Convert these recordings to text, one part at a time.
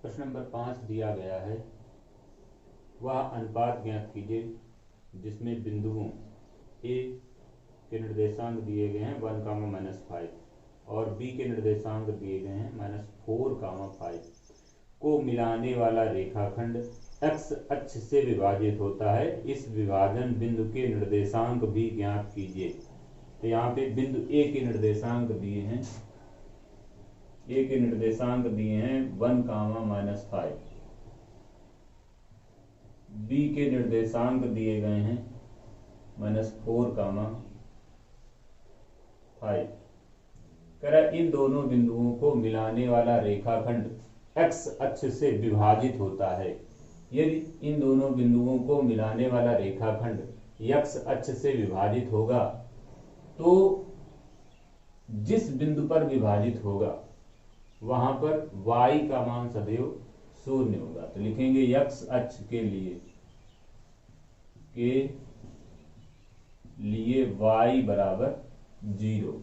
प्रश्न नंबर 5 दिया गया है। वह अनुपात ज्ञात कीजिए जिसमें बिंदुओं ए के निर्देशांक दिए गए हैं 1, और बी के निर्देशांक दिए गए हैं -4, को मिलाने वाला रेखाखंड एक्स अक्ष से विभाजित होता है। इस विभाजन बिंदु के निर्देशांक भी ज्ञात कीजिए। तो यहाँ पे बिंदु ए के निर्देशांक दिए हैं, ए के निर्देशांक दिए हैं 1, बी के निर्देशांक दिए गए हैं -4, कह रहा इन दोनों बिंदुओं को मिलाने वाला रेखाखंड एक्स अक्ष से विभाजित होता है। यदि इन दोनों बिंदुओं को मिलाने वाला रेखाखंड एक्स अक्ष से विभाजित होगा तो जिस बिंदु पर विभाजित होगा वहां पर y का मान सदैव 0 होगा। तो लिखेंगे x अक्ष के लिए y बराबर 0,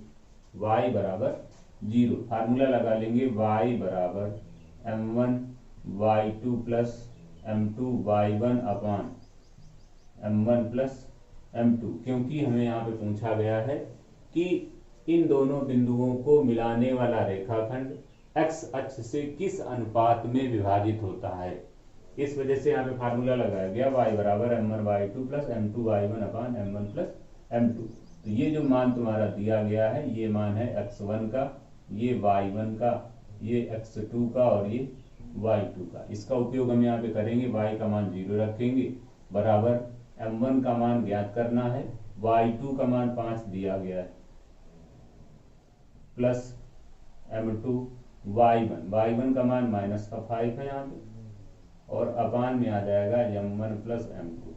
y बराबर 0। फार्मूला लगा लेंगे y बराबर m1 y2 plus m2 y1 अपान m1 प्लस m2, क्योंकि हमें यहाँ पे पूछा गया है कि इन दोनों बिंदुओं को मिलाने वाला रेखाखंड x अक्ष से किस अनुपात में विभाजित होता है। इस वजह से यहाँ पे फार्मूला लगाया गया y बराबर m1 y2 plus m2 y1 अपान m1 प्लस m2। तो ये जो मान तुम्हारा दिया गया है ये मान है x1 का, ये y1 का, ये x2 का और ये y2 का। इसका उपयोग हम यहाँ पे करेंगे, y का मान 0 रखेंगे, बराबर m1 का मान ज्ञात करना है, y2 का मान 5 दिया गया है, प्लस m2 y1 का मान -5 है यहाँ पे, और अपान में आ जाएगा m1 प्लस m2।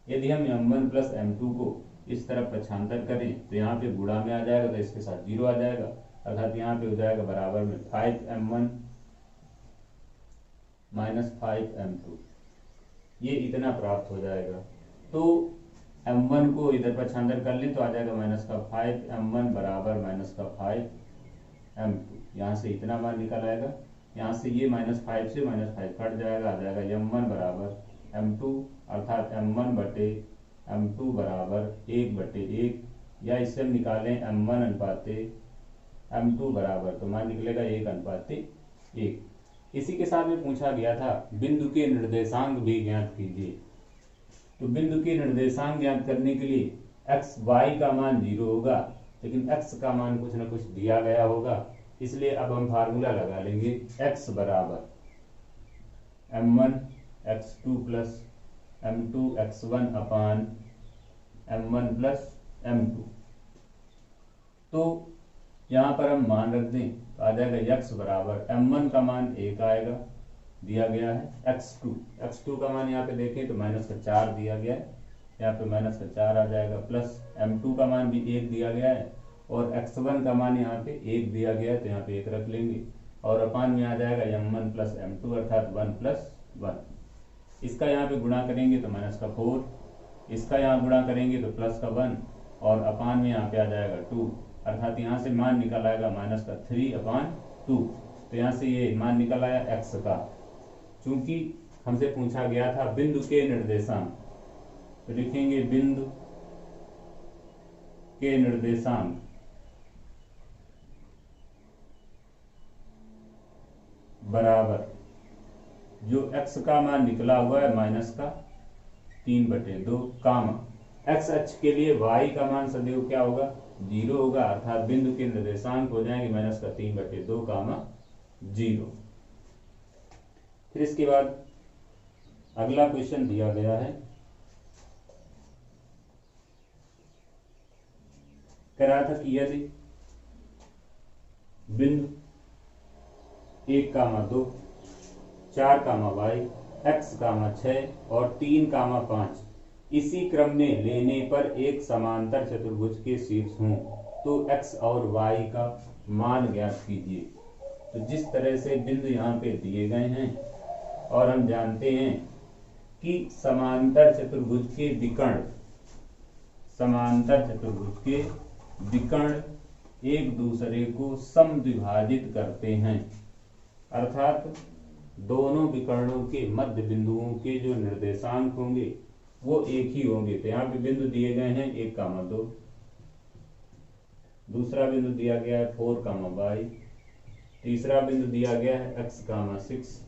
यदि हम m1 प्लस m2 को इस तरफ पक्षांतर करें तो यहाँ पे गुणा में आ जाएगा, तो इसके साथ 0 आ जाएगा, अर्थात यहाँ पे हो जाएगा बराबर में 5m1 -5m2। ये इतना प्राप्त हो जाएगा। तो m1 को इधर पक्षांतर कर लें तो आ जाएगा -5m1 बराबर -5m2। यहाँ से इतना मान निकल आएगा, यहाँ से ये -5 से -5 कट जाएगा, आ जाएगा m1 बराबर m2, अर्थात m1 बटे m2 बराबर 1/1, या इससे हम निकालें m1 अनुपाते m2 बराबर, तो मान निकलेगा 1:1। इसी के साथ में पूछा गया था बिंदु के निर्देशांक भी ज्ञात कीजिए। तो बिंदु के निर्देशांक ज्ञात करने के लिए x y का मान 0 होगा, लेकिन x का मान कुछ न कुछ दिया गया होगा, इसलिए अब हम फार्मूला लगा लेंगे x बराबर m1 x2 plus m2 x1 अपान m1 प्लस m2। तो यहाँ पर हम मान रख दें तो आ जाएगा x बराबर m1 का मान 1 आएगा, दिया गया है, x2 का मान यहाँ पे देखें तो -4 दिया गया है, यहाँ पे -4 आ जाएगा, प्लस m2 का मान भी 1 दिया गया है, और x1 का मान यहाँ पे 1 दिया गया है, तो यहाँ पे 1 रख लेंगे, और अपान में आ जाएगा m1 प्लस m2 अर्थात 1 प्लस 1। इसका यहाँ पे गुणा करेंगे तो -4, इसका यहाँ गुणा करेंगे तो +1, और अपान में यहाँ पे आ जाएगा 2, अर्थात यहाँ से मान निकल आएगा -3/2। तो यहाँ से ये मान निकल आया x का। चूंकि हमसे पूछा गया था बिंदु के निर्देशांक, तो लिखेंगे बिंदु के निर्देशांक बराबर जो x का मान निकला हुआ है -3/2, x अक्ष के लिए y का मान सदैव क्या होगा, 0 होगा, अर्थात बिंदु के निर्देशांक हो जाएंगे -3/2, 0। फिर इसके बाद अगला क्वेश्चन दिया गया है, कह रहा था कि यदि बिंदु 1, 2, 4, y, x, 6 और 3, 5 इसी क्रम में लेने पर एक समांतर चतुर्भुज के शीर्ष हों तो x और y का मान ज्ञात कीजिए। तो जिस तरह से बिंदु यहाँ पे दिए गए हैं और हम जानते हैं कि समांतर चतुर्भुज के विकर्ण एक दूसरे को समद्विभाजित करते हैं, अर्थात दोनों विकर्णों के मध्य बिंदुओं के जो निर्देशांक होंगे वो एक ही होंगे। तो यहाँ पे बिंदु दिए गए हैं 1,2, दूसरा बिंदु दिया गया है 4,y, तीसरा बिंदु दिया गया है x,6,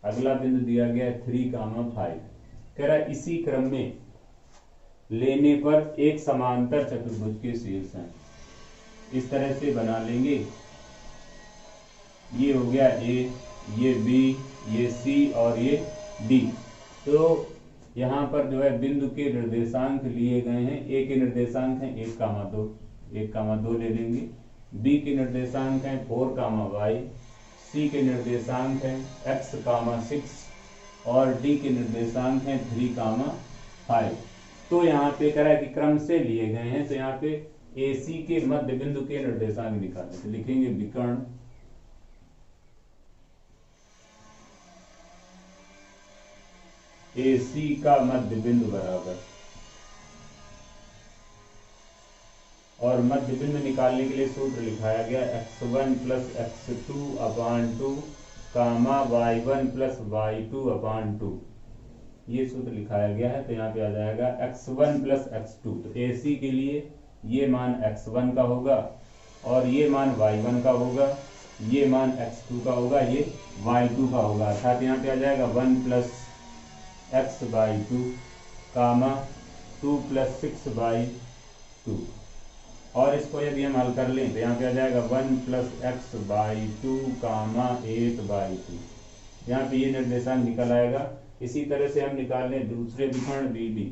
अगला बिंदु दिया गया है 3,5। कह रहा है इसी क्रम में लेने पर एक समांतर चतुर्भुज के शीर्ष हैं। इस तरह से बना लेंगे, ये हो गया A, ये B, ये C और ये D। तो यहाँ पर जो है बिंदु के निर्देशांक लिए गए हैं। A के निर्देशांक हैं 1,2, 1,2 ले लेंगे। B के निर्देशांक हैं 4,y, C के निर्देशांक हैं x,6 और D के निर्देशांक हैं 3,5। तो यहाँ पे कह रहा है कि क्रम से लिए गए हैं। तो यहाँ पे AC के मध्य बिंदु के निर्देशांक निकालें। तो लिखेंगे विकर्ण AC का मध्य बिंदु बराबर, और मध्य बिंदु निकालने के लिए सूत्र लिखाया गया x1 प्लस x2 अपान 2 कामा y1 प्लस y2 अपान 2। ये सूत्र लिखाया गया है। तो यहाँ पे आ जाएगा x1 प्लस x2। तो AC के लिए ये मान x1 का होगा और ये मान y1 का होगा, ये मान x2 का होगा, ये y2 का होगा। अर्थात यहाँ पे आ जाएगा 1 प्लस x/2 कामा 2 प्लस 6/2। और इसको यदि हम हल कर लें तो यहाँ पे आ जाएगा 1 प्लस x/2 कामा 8/2। यहाँ पे ये निर्देशांक निकल आएगा। इसी तरह से हम निकाल लें दूसरे विकर्ण BD,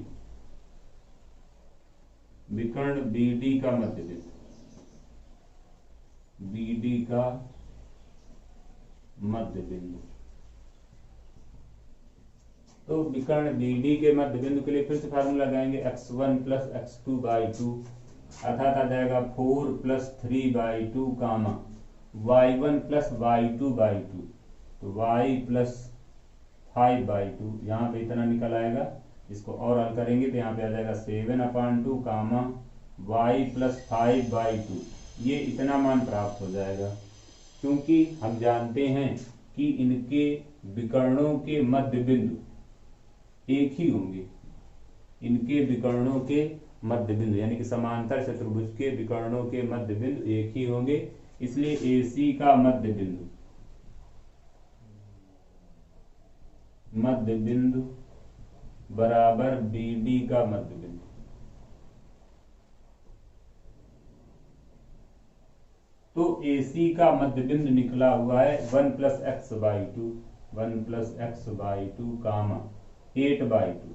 विकर्ण BD का मध्य बिंदु, BD का मध्य बिंदु। तो विकर्ण BD के मध्य बिंदु के लिए फिर से फार्मूला लगाएंगे x1 प्लस x2/2, अर्थात आ जाएगा 4 प्लस 3/2 कामा y1 प्लस y2/2। तो y प्लस 5/2, यहाँ पे इतना निकल आएगा। इसको और हल करेंगे तो यहाँ पे आ जाएगा 7/2 कामा y प्लस 5/2। ये इतना मान प्राप्त हो जाएगा, क्योंकि हम जानते हैं कि इनके विकर्णों के मध्य बिंदु एक ही होंगे। इनके विकर्णों के मध्य बिंदु यानी कि समांतर चतुर्भुज के विकर्णों के मध्य बिंदु एक ही होंगे। इसलिए AC का मध्य बिंदु बराबर BD का मध्य बिंदु। तो AC का मध्य बिंदु निकला हुआ है 1 प्लस x/2, 1 प्लस x/2 कामा 8/2,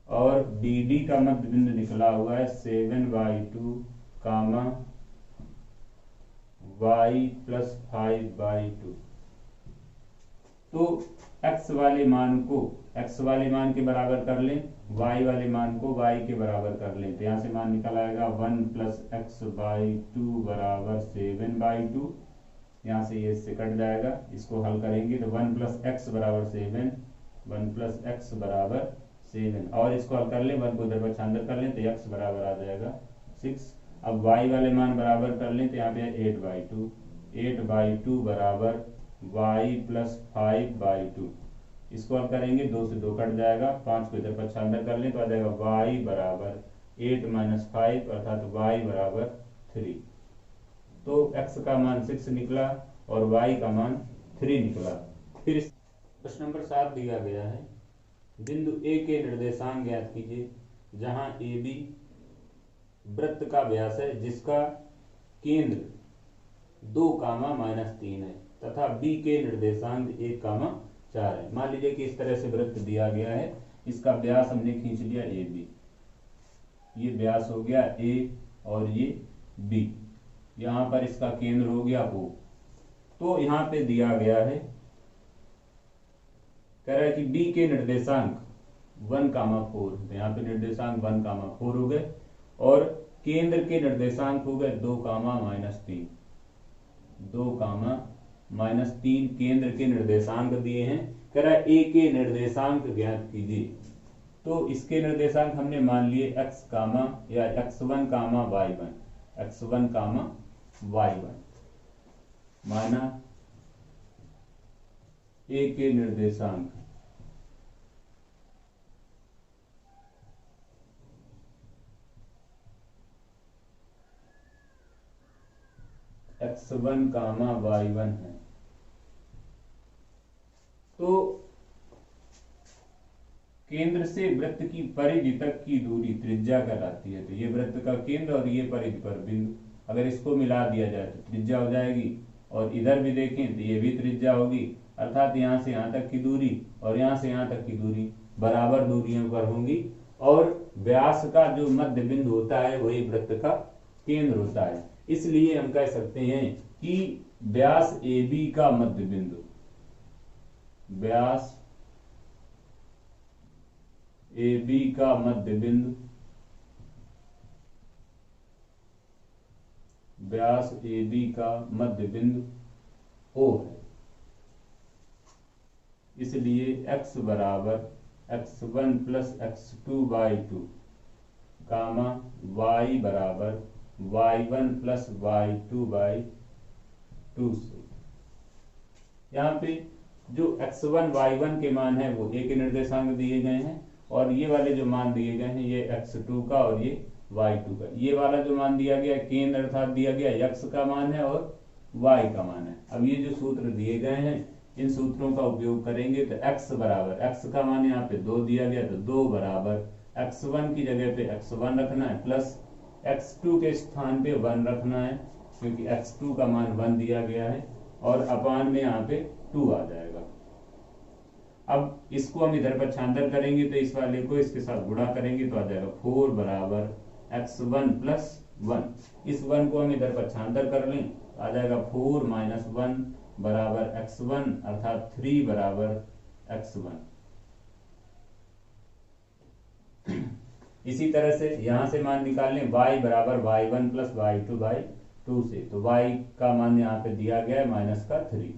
और BD का मध्य बिंदु निकला हुआ है 7/2 कामा y प्लस 5/2। तो x वाले मान को x वाले मान के बराबर कर लें, y वाले मान को y के बराबर कर लें। तो यहाँ से मान निकल आएगा 1 प्लस x/2 बराबर 7/2। यहाँ से ये इससे कट जाएगा, इसको हल करेंगे तो 1 प्लस x बराबर 7, 1 प्लस x बराबर 7, और इसको हल कर लें, 1 को इधर पक्षांतर कर लें तो x बराबर आ जाएगा 6। अब y वाले मान बराबर कर लें तो यहाँ पे 8/2, 8/2 बराबर y प्लस 5/2। इसको हल करेंगे, 2 से 2 कट जाएगा, 5 को इधर पक्षांतर कर लें तो आ जाएगा y बराबर 8 माइनस 5 अर्थात y बराबर 3। तो x का मान 6 निकला और y का मान 3 निकला। फिर प्रश्न नंबर 7 दिया गया है, बिंदु A के निर्देशांक ज्ञात कीजिए जहां AB वृत्त का व्यास है जिसका केंद्र 2,-3 है तथा B के निर्देशांक 1,4 है। मान लीजिए कि इस तरह से वृत्त दिया गया है, इसका व्यास हमने खींच लिया AB, ये व्यास हो गया A और ये B, यहाँ पर इसका केंद्र हो गया O। तो यहाँ पे दिया गया है, कह रहा है कि B के निर्देशांक 1,4, तो यहाँ पे निर्देशांक 1,4 हो गए और केंद्र के निर्देशांक हो गए 2,-3, 2,-3 केंद्र के निर्देशांक दिए हैं। कह रहा है A के निर्देशांक ज्ञात कीजिए। तो इसके निर्देशांक हमने मान लिए x x1, y1, x1, y1। माना ए के निर्देशांक x1, y1 है। तो केंद्र से वृत्त की परिधि तक की दूरी त्रिज्या कहलाती है। तो ये वृत्त का केंद्र और ये परिधि पर बिंदु, अगर इसको मिला दिया जाए तो त्रिज्या हो जाएगी। और इधर भी देखें तो ये भी त्रिज्या होगी, अर्थात यहाँ से यहाँ तक की दूरी और यहाँ से यहाँ तक की दूरी बराबर दूरियों पर होंगी। और व्यास का जो मध्य बिंदु होता है वही वृत्त का केंद्र होता है। इसलिए हम कह सकते हैं कि व्यास AB का मध्य बिंदु, व्यास AB का मध्य बिंदु, व्यास AB का मध्य बिंदु O है। इसलिए x बराबर x1 प्लस x2/2 कामा y बराबर y1 प्लस y2/2 से यहाँ पे जो x1 y1 के मान है वो a के निर्देशांक दिए गए हैं, और ये वाले जो मान दिए गए हैं ये x2 का और ये y2 का। ये वाला जो मान दिया गया केंद्र अर्थात दिया गया x का मान है और y का मान है। अब ये जो सूत्र दिए गए हैं इन सूत्रों का उपयोग करेंगे तो x बराबर, x का मान यहाँ पे 2 दिया गया तो 2 बराबर x1 की जगह पे x1 रखना है प्लस x2 के स्थान पे 1 रखना है क्योंकि x2 का मान 1 दिया गया है, और अपान में यहाँ पे 2 आ जाएगा। अब इसको हम इधर पक्षांतर करेंगे तो इस वाले को इसके साथ गुणा करेंगे तो आ जाएगा 4 बराबर x1 प्लस 1। इस 1 को हम इधर पक्षांतर कर लें तो आ जाएगा 4 माइनस 1 बराबर x1 अर्थात 3 बराबर x1। इसी तरह से यहां से मान निकाल लें y बराबर y1 प्लस y2/2 से। तो y का मान यहाँ पे दिया गया है -3,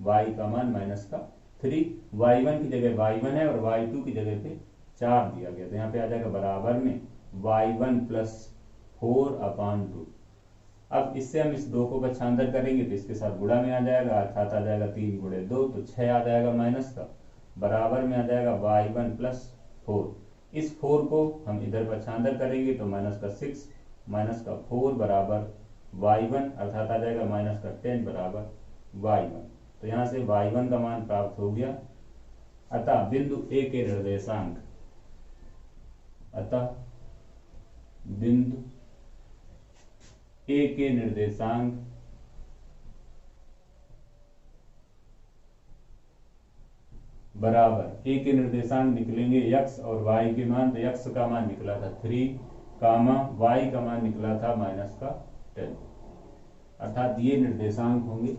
y का मान -3, y1 की जगह y1 है और y2 की जगह पे 4 दिया गया। तो यहाँ पे आ जाएगा बराबर में y1 प्लस 4/2। अब इससे हम इस 2 को पक्षांतर करेंगे तो इसके साथ गुणा में आ जाएगा, अर्थात आ जाएगा 3 गुणे 2 तो 6 आ जाएगा माइनस का, बराबर में आ जाएगा y1 प्लस 4। इस 4 को हम इधर पक्षांतर करेंगे तो -6 -4 बराबर y1 अर्थात आ जाएगा -10 बराबर y1। तो यहाँ से y1 का मान प्राप्त हो गया। अतः बिंदु A के निर्देशांक, अतः बिंदु A के निर्देशांक बराबर, A के निर्देशांक निकलेंगे x और y के मान। तो x का मान निकला था 3 कामा y का मान निकला था -10, अर्थात ये निर्देशांक होंगे